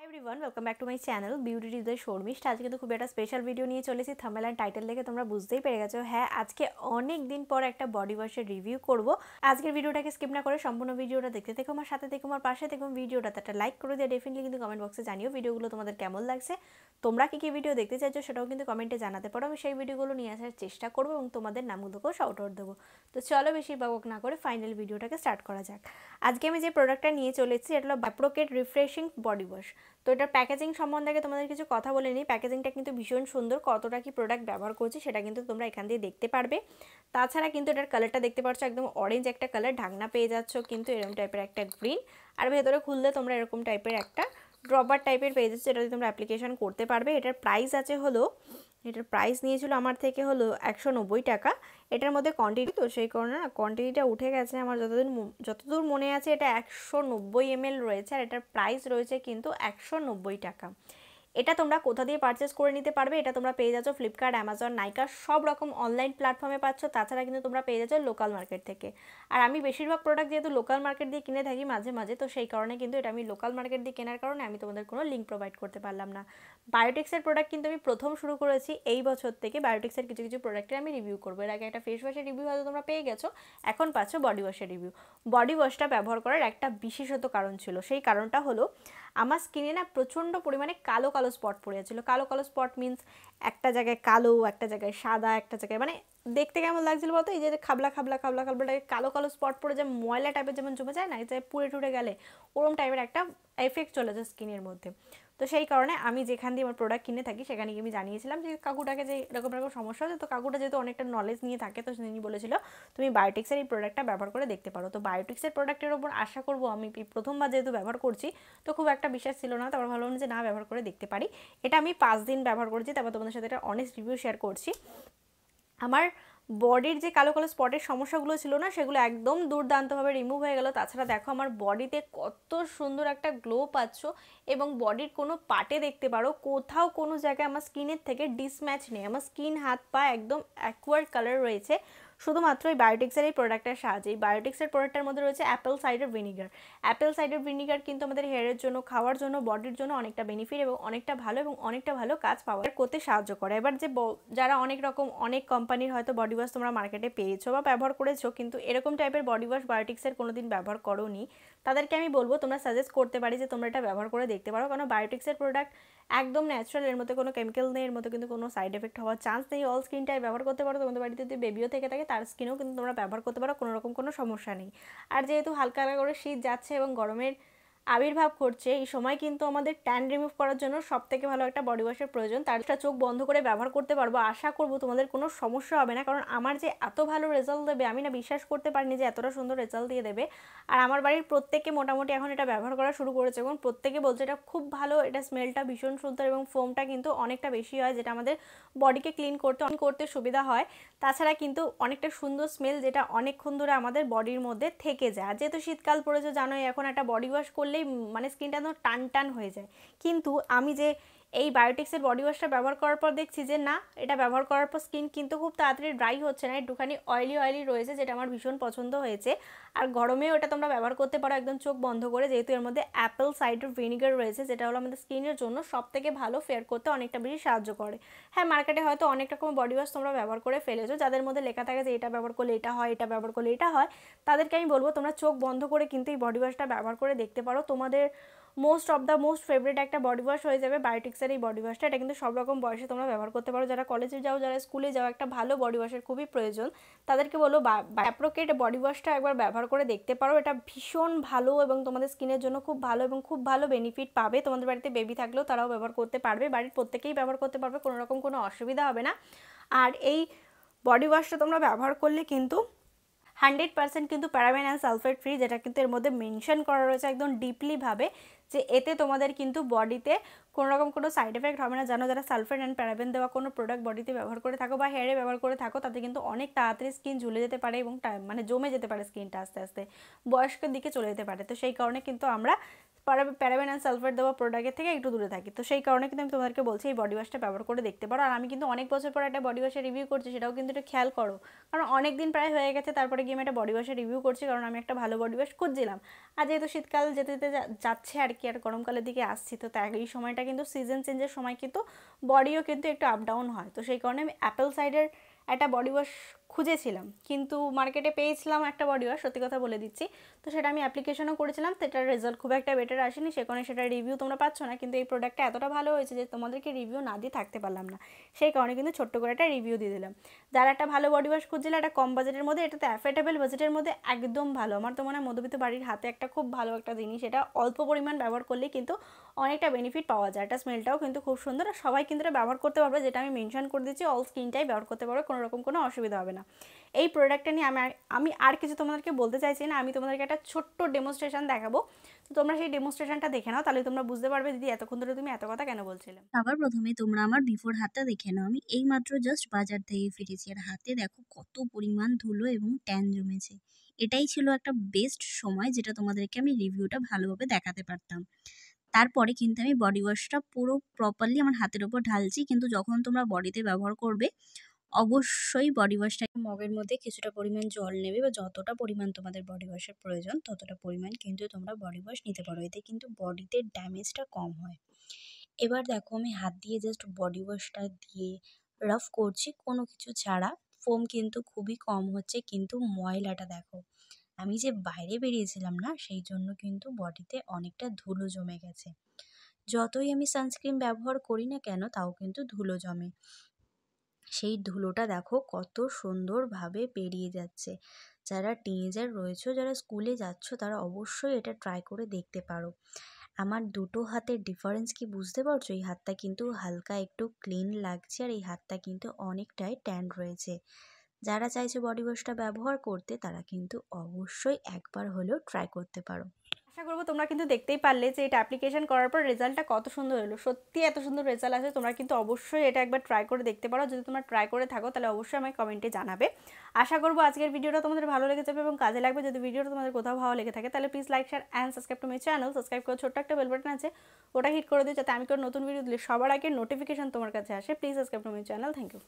Everyone welcome back to my channel beauty tips by Sharmistha. আজকে কিন্তু খুব একটা স্পেশাল ভিডিও নিয়ে চলেছি। থাম্বনেল এন্ড টাইটেল দেখে তোমরা বুঝতেই পেরে গেছো, হ্যাঁ আজকে অনেক দিন পর একটা বডি ওয়াশের রিভিউ করব। আজকের ভিডিওটাকে স্কিপ না করে সম্পূর্ণ ভিডিওটা দেখতে থেকো, আমার সাথে থেকো, আমার পাশে থেকো। ভিডিওটাতে একটা লাইক করে দিয়ে ডেফিনেটলি কিন্তু কমেন্ট বক্সে জানিও ভিডিওগুলো তোমাদের কেমন লাগছে। তোমরা কি ভিডিও দেখতে চাইছো সেটাও কিন্তু কমেন্টে জানাতে পারো। আমি সেই ভিডিওগুলো নিয়ে আসার চেষ্টা করবো এবং তোমাদের নামগুলোকেও শাউট আউট দেবো। তো চলো বেশি বক না করে ফাইনাল ভিডিওটাকে স্টার্ট করা যাক। আজকে আমি যে প্রোডাক্টটা নিয়ে চলেছি এটা হলো বায়োপ্রোকেট রিফ্রেশিং বডি ওয়াশ। তো এটার প্যাকেজিং সম্বন্ধে তোমাদের কিছু কথা বলে নিই। প্যাকেজিংটা কিন্তু ভীষণ সুন্দর, কতটা কি প্রোডাক্ট ব্যবহার করছি সেটা কিন্তু তোমরা এখান দিয়ে দেখতে পারবে। তাছাড়া কিন্তু এটার কালারটা দেখতে পাচ্ছ, একদম অরেঞ্জ একটা কালার। ঢাকনা পেয়ে যাচ্ছ কিন্তু এরকম টাইপের একটা গ্রিন, আর ভেতরে খুললে তোমরা এরকম টাইপের একটা ড্রপার টাইপের পেয়ে যাচ্ছ, যেটাতে তোমরা অ্যাপ্লিকেশন করতে পারবে। এটার প্রাইস আছে হলো, এটার প্রাইস নিয়েছিল আমার থেকে হলো 190 টাকা। এটার মধ্যে কোয়ান্টিটি তো সেই কারণে না কোয়ান্টিটিটা উঠে গেছে আমার, যতদূর মনে আছে এটা 190 ml রয়েছে, আর এটার প্রাইস রয়েছে কিন্তু 190 টাকা। এটা তোমরা কোথা দিয়ে পারচেস করে নিতে পারবে, এটা তোমরা পেয়ে যাচ্ছ ফ্লিপকার্ট, অ্যামাজন, নাইকা সব রকম অনলাইন প্ল্যাটফর্মে পাচ্ছ। তাছাড়া কিন্তু তোমরা পেয়ে যাচ্ছ লোকাল মার্কেট থেকে। আর আমি বেশিরভাগ প্রোডাক্ট যেহেতু লোকাল মার্কেট দিয়ে কিনে থাকি মাঝে মাঝে, তো সেই কারণে কিন্তু এটা আমি লোকাল মার্কেট দিয়ে কেনার কারণে আমি তোমাদের কোনো লিঙ্ক প্রোভাইড করতে পারলাম না। বায়োটিক্সের প্রোডাক্ট কিন্তু আমি প্রথম শুরু করেছি এই বছর থেকে। বায়োটিক্সের কিছু কিছু প্রোডাক্টের আমি রিভিউ করবো। এর আগে একটা ফেস ওয়াশের রিভিউ হয়তো তোমরা পেয়ে গেছো, এখন পাচ্ছ বডি ওয়াশের রিভিউ। বডি ওয়াশটা ব্যবহার করার একটা বিশেষত কারণ ছিল, সেই কারণটা হলো আমার স্কিনে না প্রচণ্ড পরিমাণে কালো কালো স্পট পড়ে যাচ্ছিলো। কালো কালো স্পট মিনস একটা জায়গায় কালো, একটা জায়গায় সাদা, একটা জায়গায় মানে দেখতে কেমন লাগছিল বলতো, এই যে খাবলা খাবলা খাবলা খাবলা টাইপের কালো কালো স্পট পড়ে যায়, ময়লা টাইপের যেমন জমে যায় না, যে পুড়ে টুড়ে গেলে ওরম টাইপের একটা এফেক্ট চলে যায় স্কিনের মধ্যে। তো সেই কারণে আমি যেখান দিয়ে আমার প্রোডাক্ট কিনে থাকি সেখানে আমি জানিয়েছিলাম যে কাকুটাকে যে এরকম এরকম সমস্যা হচ্ছে। তো কাকুটা যেহেতু অনেকটা নলেজ নিয়ে থাকে, তো তিনি বলেছিল তুমি বায়োটিক্সের এই প্রোডাক্টটা ব্যবহার করে দেখতে পারো। তো বায়োটিক্সের প্রোডাক্টের ওপর আশা করবো, আমি প্রথমবার যেহেতু ব্যবহার করছি তো খুব একটা বিশ্বাস ছিল না, তারপর ভালো যে না ব্যবহার করে দেখতে পারি। এটা আমি 5 দিন ব্যবহার করেছি, তারপর তোমাদের সাথে একটা অনেস্ট রিভিউ শেয়ার করছি। আমার বডির যে কালো কালো স্পটের সমস্যাগুলো ছিল না সেগুলো একদম দুর্দান্তভাবে রিমুভ হয়ে গেল। তাছাড়া দেখো আমার বডিতে কত সুন্দর একটা গ্লো পাচ্ছ, এবং বডির কোনো পার্টে দেখতে পারো কোথাও কোনো জায়গায় আমার স্কিনের থেকে ডিসম্যাচ নেই। আমার স্কিন হাত পা একদম অ্যাকোয়ার্ড কালার রয়েছে শুধুমাত্র এই বায়োটিক্সের এই প্রোডাক্টের সাহায্যে। এই বায়োটিক্সের প্রোডাক্টের মধ্যে রয়েছে apple cider vinegar. Apple cider vinegar কিন্তু আমাদের হেয়ারের জন্য, খাওয়ার জন্য, বডির জন্য অনেকটা বেনিফিট এবং অনেকটা ভালো এবং অনেকটা ভালো কাজ পাওয়ার করতে সাহায্য করে। এবার যে যারা অনেক রকম অনেক কোম্পানির হয়তো বডি ওয়াশ তোমরা মার্কেটে পেয়েছো বা ব্যবহার করেছো, কিন্তু এরকম টাইপের বডি ওয়াশ বায়োটিক্সের কোনোদিন ব্যবহার করোনি, তাদেরকে আমি বলবো তোমরা সাজেস্ট করতে পারি যে তোমরা এটা ব্যবহার করে দেখতে পারো। কারণ বায়োটিক্সের প্রোডাক্ট একদম ন্যাচারাল, এর মধ্যে কোনো কেমিক্যাল নেই, এর মধ্যে কিন্তু কোনো সাইড এফেক্ট হওয়ার চান্স নেই। অল স্কিনটাই ব্যবহার করতে পারো, তোমাদের বাড়িতে যদি বেবিও থেকে থাকে তার স্কিনও কিন্তু তোমরা ব্যবহার করতে পারো, কোনো রকম কোনো সমস্যা নেই। আর যেহেতু হালকা হালকা করে শীত যাচ্ছে এবং গরমের আবির্ভাব করছে, এই সময় কিন্তু আমাদের ট্যান রিমুভ করার জন্য সবথেকে ভালো একটা বডি ওয়াশের প্রয়োজন। তারটা চোখ বন্ধ করে ব্যবহার করতে পারবো, আশা করবো তোমাদের কোনো সমস্যা হবে না। কারণ আমার যে এত ভালো রেজাল্ট দেবে আমি না বিশ্বাস করতে পারিনি যে এতটা সুন্দর রেজাল্ট দিয়ে দেবে। আর আমার বাড়ির প্রত্যেকে মোটামুটি এখন এটা ব্যবহার করা শুরু করেছে এবং প্রত্যেকে বলছে এটা খুব ভালো, এটা স্মেলটা ভীষণ সুন্দর এবং ফোমটা কিন্তু অনেকটা বেশি হয়, যেটা আমাদের বডিকে ক্লিন করতে সুবিধা হয়। তাছাড়া কিন্তু অনেকটা সুন্দর স্মেল, যেটা অনেকক্ষণ ধরে আমাদের বডির মধ্যে থেকে যায়। আর যেহেতু শীতকাল পড়েছে জানোই, এখন একটা বডি ওয়াশ করলেই মানে স্কিনটা একদম টান টান হয়ে যায়। কিন্তু আমি যে এই বায়োটিক্সের বডি ওয়াশটা ব্যবহার করার পর দেখছি যে না, এটা ব্যবহার করার পর স্কিন কিন্তু খুব তাড়াতাড়ি ড্রাই হচ্ছে না, একটুখানি অয়েলি অয়েলি রয়েছে, যেটা আমার ভীষণ পছন্দ হয়েছে। আর গরমেও এটা তোমরা ব্যবহার করতে পারো একদম চোখ বন্ধ করে, যেহেতু এর মধ্যে অ্যাপেল সাইডার ভিনিগার রয়েছে, যেটা হলো আমাদের স্কিনের জন্য সবথেকে ভালো, ফেয়ার করতে অনেকটা বেশি সাহায্য করে। হ্যাঁ, মার্কেটে হয়তো অনেক রকম বডি ওয়াশ তোমরা ব্যবহার করে ফেলেছো, যাদের মধ্যে লেখা থাকে যে এটা ব্যবহার করলে এটা হয়, এটা ব্যবহার করলে এটা হয়। তাদেরকে আমি বলবো তোমরা চোখ বন্ধ করে কিন্তু এই বডি ওয়াশটা ব্যবহার করে দেখতে পারো। তোমাদের most of the most favourite একটা বডি ওয়াশ হয়ে যাবে বায়োটিক্সের এই বডি ওয়াশটা। এটা কিন্তু সব রকম বয়সে তোমরা ব্যবহার করতে পারো। যারা কলেজে যাও, যারা স্কুলে যাও, একটা ভালো বডি ওয়াশের খুবই প্রয়োজন, তাদেরকে বলো বায়োপ্রোকেট বডি ওয়াশটা একবার ব্যবহার করে দেখতে পারো। এটা ভীষণ ভালো এবং তোমাদের স্কিনের জন্য খুব ভালো এবং খুব ভালো বেনিফিট পাবে। তোমাদের বাড়িতে বেবি থাকলেও তারাও ব্যবহার করতে পারবে, বাড়ির প্রত্যেকেই ব্যবহার করতে পারবে, কোনো রকম কোনো অসুবিধা হবে না। আর এই বডি ওয়াশটা তোমরা ব্যবহার করলে কিন্তু 100% কিন্তু প্যারাবেন অ্যান্ড সালফেট ফ্রি, যেটা কিন্তু এর মধ্যে মেনশন করা রয়েছে একদম ডিপলিভাবে, যে এতে তোমাদের কিন্তু বডিতে কোনো রকম কোনো সাইড এফেক্ট হবে না। জানো, যারা সালফেট অ্যান্ড প্যারাবেন দেওয়া কোনো প্রোডাক্ট বডিতে ব্যবহার করে থাকো বা হেয়ারে ব্যবহার করে থাকো, তাতে কিন্তু অনেক তাড়াতাড়ি স্কিন ঝুলে যেতে পারে এবং মানে জমে যেতে পারে স্কিনটা, আস্তে আস্তে বয়স্কের দিকে চলে যেতে পারে। তো সেই কারণে কিন্তু আমরা প্যারাবেন অ্যান্ড সালফেট দেওয়া প্রোডাক্টের থেকে একটু দূরে থাকি। তো সেই কারণে কিন্তু আমি তোমাদেরকে বলছি এই বডি ওয়াশটা ব্যবহার করে দেখতে পারো। আর আমি কিন্তু অনেক বছর পর একটা বডি ওয়াশের রিভিউ করছি, সেটাও কিন্তু একটু খেয়াল করো, কারণ অনেক দিন প্রায় হয়ে গেছে তারপরে গিয়ে আমি একটা বডি ওয়াশের রিভিউ করছি, কারণ আমি একটা ভালো বডি ওয়াশ খুঁজছিলাম। আর যেহেতু শীতকাল যেতে যেতে যাচ্ছে আর কি, আর গরমকালের দিকে আসছি, তো এই সময়টা কিন্তু সিজন চেঞ্জের সময় কিন্তু বডিও কিন্তু একটু আপ ডাউন হয়। তো সেই কারণে আমি অ্যাপেল সাইডের একটা বডি ওয়াশ খুঁজেছিলাম, কিন্তু মার্কেটে পেয়েছিলাম একটা বডি ওয়াশ, সত্যি কথা বলে দিচ্ছি। তো সেটা আমি অ্যাপ্লিকেশনও করেছিলাম, সেটার রেজাল্ট খুব একটা বেটার আসেনি, সে কারণে সেটার রিভিউ তোমরা পাচ্ছ না। কিন্তু এই প্রোডাক্টটা এতটা ভালো হয়েছে যে তোমাদেরকে রিভিউ না দিয়ে থাকতে পারলাম না, সেই কারণে কিন্তু ছোট্ট করে একটা রিভিউ দিয়ে দিলাম। যারা একটা ভালো বডি ওয়াশ খুঁজছিলে একটা কম বাজেটের মধ্যে, এটা তো অ্যাফোর্ডেবল বাজেটের মধ্যে একদম ভালো। আমার তো মনে হয় মধ্যবিত্ত বাড়ির হাতে একটা খুব ভালো একটা জিনিস, এটা অল্প পরিমাণ ব্যবহার করলেই কিন্তু অনেকটা বেনিফিট পাওয়া যায়। এটা স্মেলটাও কিন্তু খুব সুন্দর, আর সবাই কিন্তু এটা ব্যবহার করতে পারবে, যেটা আমি মেনশন করে দিচ্ছি অল স্কিনটাই ব্যবহার করতে পারবে, কোনো রকম কোনো অসুবিধা হবে না। এই প্রোডাক্টটা নিয়ে আমি আর কিছু তোমাদেরকে বলতে চাইছি না, আমি তোমাদেরকে একটা ছোট্ট ডেমনস্ট্রেশন দেখাবো। তো তোমরা সেই ডেমনস্ট্রেশনটা দেখে নাও, তাহলে তোমরা বুঝতে পারবে দিদি এতক্ষণ ধরে তুমি এত কথা কেন বলছিলে। সবার প্রথমে তোমরা আমার বিফোর হাতটা দেখে নাও। আমি এইমাত্র জাস্ট বাজার থেকে ফিরেছি, আর হাতে দেখো কত পরিমাণ ধুলো এবং ট্যান জমেছে। এটাই ছিল একটা বেস্ট সময় যেটা তোমাদেরকে আমি রিভিউটা ভালোভাবে দেখাতে পারতাম। তারপরে কিন্তু আমি বডি ওয়াশটা পুরো প্রপারলি আমার হাতের ওপর ঢালছি, কিন্তু যখন তোমরা বডিতে ব্যবহার করবে অবশ্যই বডি ওয়াশটা মগের মধ্যে কিছুটা পরিমাণ জল নেবে, বা যতটা পরিমাণ তোমাদের বডি ওয়াশের প্রয়োজন ততটা পরিমাণ কিন্তু তোমরা বডি ওয়াশ নিতে পারো, এতে কিন্তু বডিতে ড্যামেজটা কম হয়। এবার দেখো আমি হাত দিয়ে জাস্ট বডি ওয়াশটা দিয়ে রাফ করছি কোনো কিছু ছাড়া। ফোম কিন্তু খুবই কম হচ্ছে, কিন্তু ময়লাটা দেখো, আমি যে বাইরে বেরিয়েছিলাম না সেই জন্য কিন্তু বডিতে অনেকটা ধুলো জমে গেছে। যতই আমি সানস্ক্রিন ব্যবহার করি না কেন তাও কিন্তু ধুলো জমে। সেই ধুলোটা দেখো কত সুন্দরভাবে বেরিয়ে যাচ্ছে। যারা টিনেজার রয়েছো, যারা স্কুলে যাচ্ছ, তারা অবশ্যই এটা ট্রাই করে দেখতে পারো। আমার দুটো হাতের ডিফারেন্স কি বুঝতে পারছো? এই হাতটা কিন্তু হালকা একটু ক্লিন লাগছে, আর এই হাতটা কিন্তু অনেকটাই ট্যান রয়েছে। যারা চাইছে বডি ওয়াশটা ব্যবহার করতে তারা কিন্তু অবশ্যই একবার হলেও ট্রাই করতে পারো। আশা করবো তোমরা কিন্তু দেখতেই পারলে যে এটা অ্যাপ্লিকেশন করার পর রেজাল্টটা কত সুন্দর হলো। সত্যি এত সুন্দর রেজাল্ট আছে, তোমরা কিন্তু অবশ্যই এটা একবার ট্রাই করে দেখতে পারো। যদি তোমরা ট্রাই করে থাকো তাহলে অবশ্যই আমাকে কমেন্টে জানাবে। আশা করবো আজকের ভিডিওটা তোমাদের ভালো লেগে যাবে এবং কাজে লাগবে। যদি ভিডিওটা তোমাদের কোথাও ভালো লেগে থাকে তাহলে please like, share and subscribe to my channel. Subscribe করে ছোট্ট একটা বেল বাটন আছে, ওটা হিট করে দিও যাতে আমি কোনো নতুন ভিডিও দিলে সবার আগে নোটিফিকেশন তোমার কাছে আসে। Please subscribe to my channel. Thank you.